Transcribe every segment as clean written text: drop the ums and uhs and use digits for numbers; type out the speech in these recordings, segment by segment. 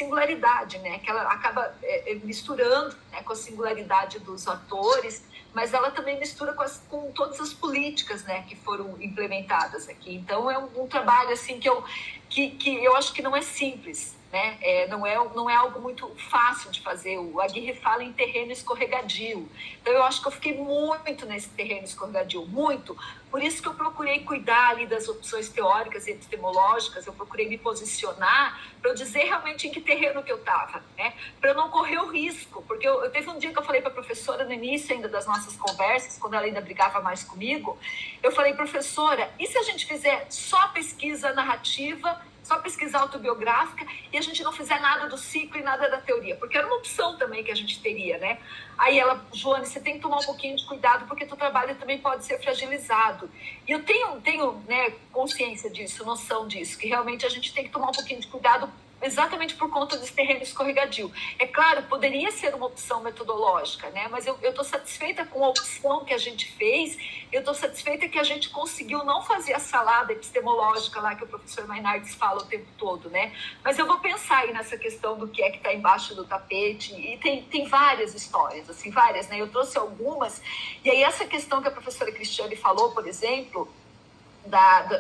singularidade, né? Que ela acaba misturando, né, com a singularidade dos atores, mas ela também mistura com todas as políticas, né, que foram implementadas aqui. Então é um trabalho assim que eu acho que não é simples, né? Não é algo muito fácil de fazer. O Aguirre fala em terreno escorregadio. Então eu acho que eu fiquei muito nesse terreno escorregadio, muito. Por isso que eu procurei cuidar ali das opções teóricas e epistemológicas, eu procurei me posicionar para eu dizer realmente em que terreno que eu estava, né? Para eu não correr o risco, porque eu teve um dia que eu falei para a professora no início ainda das nossas conversas, quando ela ainda brigava mais comigo, eu falei, professora, e se a gente fizer só pesquisa narrativa, só pesquisa autobiográfica e a gente não fizer nada do ciclo e nada da teoria? Porque era uma opção também que a gente teria, né? Aí ela, Joane, você tem que tomar um pouquinho de cuidado porque teu trabalho também pode ser fragilizado. E eu tenho, né, consciência disso, noção disso, que realmente a gente tem que tomar um pouquinho de cuidado exatamente por conta desse terreno escorregadio. É claro, poderia ser uma opção metodológica, né? Mas eu estou satisfeita com a opção que a gente fez, eu estou satisfeita que a gente conseguiu não fazer a salada epistemológica lá que o professor Mainardes fala o tempo todo, né? Mas eu vou pensar aí nessa questão do que é que está embaixo do tapete, e tem várias histórias, assim, várias, né? Eu trouxe algumas, e aí essa questão que a professora Cristiane falou, por exemplo,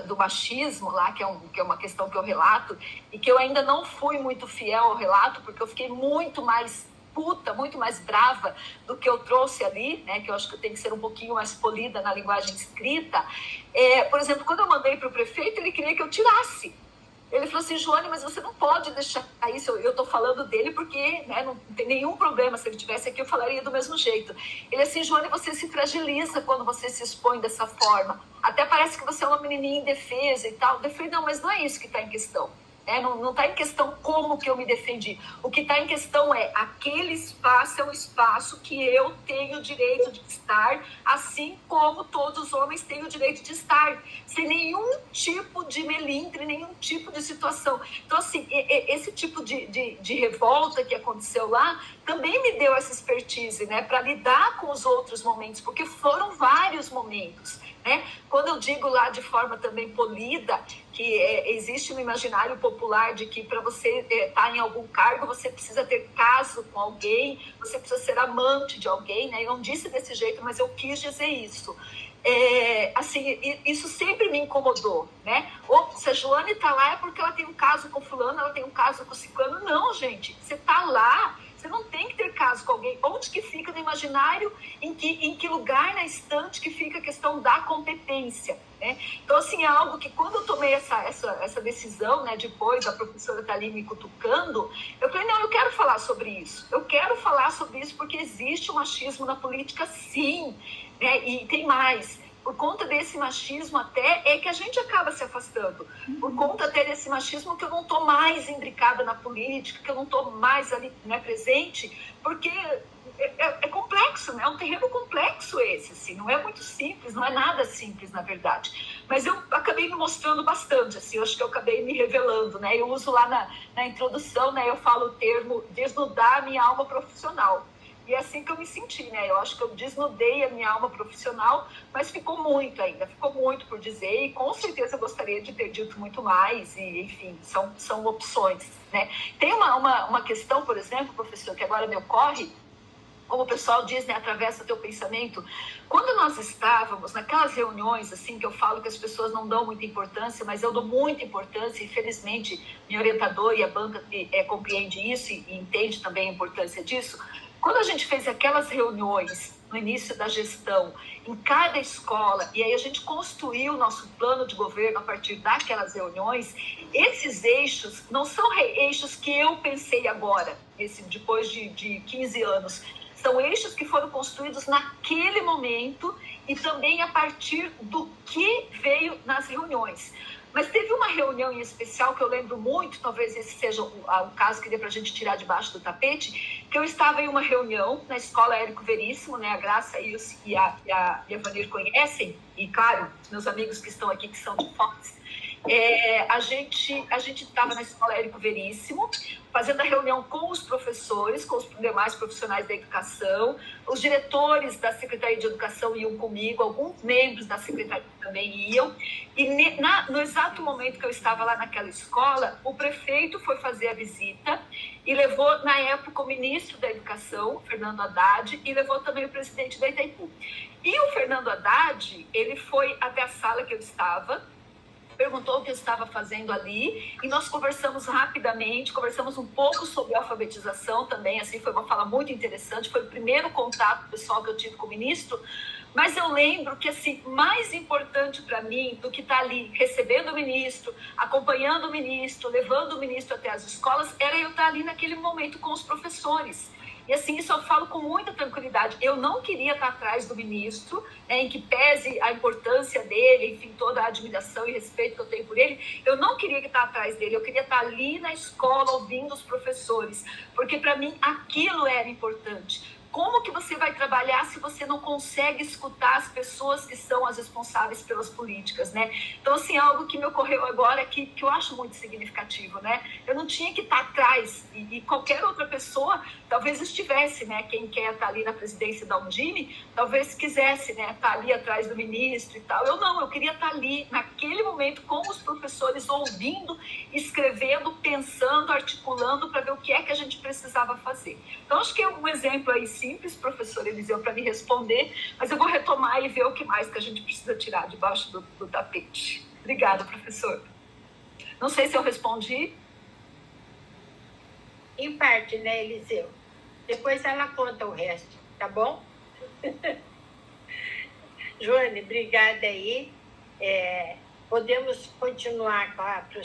do machismo lá, que é uma questão que eu relato, e que eu ainda não fui muito fiel ao relato, porque eu fiquei muito mais puta, muito mais brava do que eu trouxe ali, né, que eu acho que eu tenho que ser um pouquinho mais polida na linguagem escrita. Por exemplo, quando eu mandei para o prefeito, ele queria que eu tirasse. Ele falou assim, Joane, mas você não pode deixar isso, eu estou falando dele porque, né, não tem nenhum problema, se ele estivesse aqui eu falaria do mesmo jeito. Ele assim, Joane, você se fragiliza quando você se expõe dessa forma, até parece que você é uma menininha indefesa e tal. Eu falei, não, mas não é isso que está em questão. Não está em questão como que eu me defendi. O que está em questão é aquele espaço é um espaço que eu tenho o direito de estar, assim como todos os homens têm o direito de estar, sem nenhum tipo de melindre, nenhum tipo de situação. Então, assim, esse tipo de revolta que aconteceu lá também me deu essa expertise, né, para lidar com os outros momentos, porque foram vários momentos, né? Quando eu digo lá de forma também polida, que existe no imaginário popular de que para você estar em algum cargo, você precisa ter caso com alguém, você precisa ser amante de alguém, né? Eu não disse desse jeito, mas eu quis dizer isso. Assim, isso sempre me incomodou, né? Ou se a Joane está lá é porque ela tem um caso com fulano, ela tem um caso com ciclano. Não, gente, você está lá, você não tem que ter caso com alguém. Onde que fica no imaginário, em que lugar na estante que fica a questão da competência, né? Então, assim, é algo que quando eu tomei essa decisão, né, depois a professora está ali me cutucando, eu falei, não, eu quero falar sobre isso. Eu quero falar sobre isso porque existe o machismo na política, sim, né? E tem mais. Por conta desse machismo até é que a gente acaba se afastando. Por conta até desse machismo que eu não estou mais imbricada na política, que eu não estou mais ali, né, presente, porque é complexo, né? É um terreno complexo esse, assim, não é muito simples, não é nada simples, na verdade. Mas eu acabei me mostrando bastante, assim, eu acho que eu acabei me revelando, né? Eu uso lá na introdução, né, eu falo o termo desnudar a minha alma profissional. E é assim que eu me senti, né? Eu acho que eu desnudei a minha alma profissional, mas ficou muito ainda, ficou muito por dizer, e com certeza eu gostaria de ter dito muito mais, e enfim, são opções, né? Tem uma questão, por exemplo, professor, que agora me ocorre, como o pessoal diz, né, atravessa teu pensamento. Quando nós estávamos naquelas reuniões, assim, que eu falo que as pessoas não dão muita importância, mas eu dou muita importância, e felizmente minha orientadora e a banca compreende isso e entende também a importância disso. Quando a gente fez aquelas reuniões no início da gestão, em cada escola, e aí a gente construiu o nosso plano de governo a partir daquelas reuniões, esses eixos não são eixos que eu pensei agora, depois de 15 anos, são eixos que foram construídos naquele momento e também a partir do que veio nas reuniões. Mas teve uma reunião em especial que eu lembro muito, talvez esse seja o caso que dê para a gente tirar debaixo do tapete, que eu estava em uma reunião na Escola Érico Veríssimo, né? A Graça e a Vanir conhecem, e claro, meus amigos que estão aqui, que são de Fox. A gente estava na Escola Érico Veríssimo, fazendo a reunião com os professores, com os demais profissionais da educação, os diretores da Secretaria de Educação iam comigo, alguns membros da Secretaria também iam, e no exato momento que eu estava lá naquela escola, o prefeito foi fazer a visita, e levou, na época, o ministro da Educação, Fernando Haddad, e levou também o presidente da Itaipu. E o Fernando Haddad, ele foi até a sala que eu estava, perguntou o que eu estava fazendo ali, e nós conversamos rapidamente, conversamos um pouco sobre alfabetização também, assim, foi uma fala muito interessante, foi o primeiro contato pessoal que eu tive com o ministro, mas eu lembro que, assim, mais importante para mim do que estar ali recebendo o ministro, acompanhando o ministro, levando o ministro até as escolas, era eu estar ali naquele momento com os professores. E assim, isso eu falo com muita tranquilidade. Eu não queria estar atrás do ministro, né, em que pese a importância dele, enfim, toda a admiração e respeito que eu tenho por ele, eu não queria estar atrás dele, eu queria estar ali na escola ouvindo os professores, porque para mim aquilo era importante. Como que você vai trabalhar se você não consegue escutar as pessoas que são as responsáveis pelas políticas, né? Então, assim, algo que me ocorreu agora que eu acho muito significativo, né? Eu não tinha que estar atrás, e qualquer outra pessoa talvez estivesse, né? Quem quer estar ali na presidência da Undime, talvez quisesse, né? Estar ali atrás do ministro e tal. Eu não, eu queria estar ali naquele momento com os professores, ouvindo, escrevendo, pensando, articulando para ver o que é que a gente precisava fazer. Então, acho que é um exemplo aí simples, professor Eliseu, para me responder, mas eu vou retomar e ver o que mais que a gente precisa tirar debaixo do tapete. Obrigada, professor. Não sei se eu respondi. Em parte, né, Eliseu? Depois ela conta o resto, tá bom? Joane, obrigada aí. Podemos continuar com a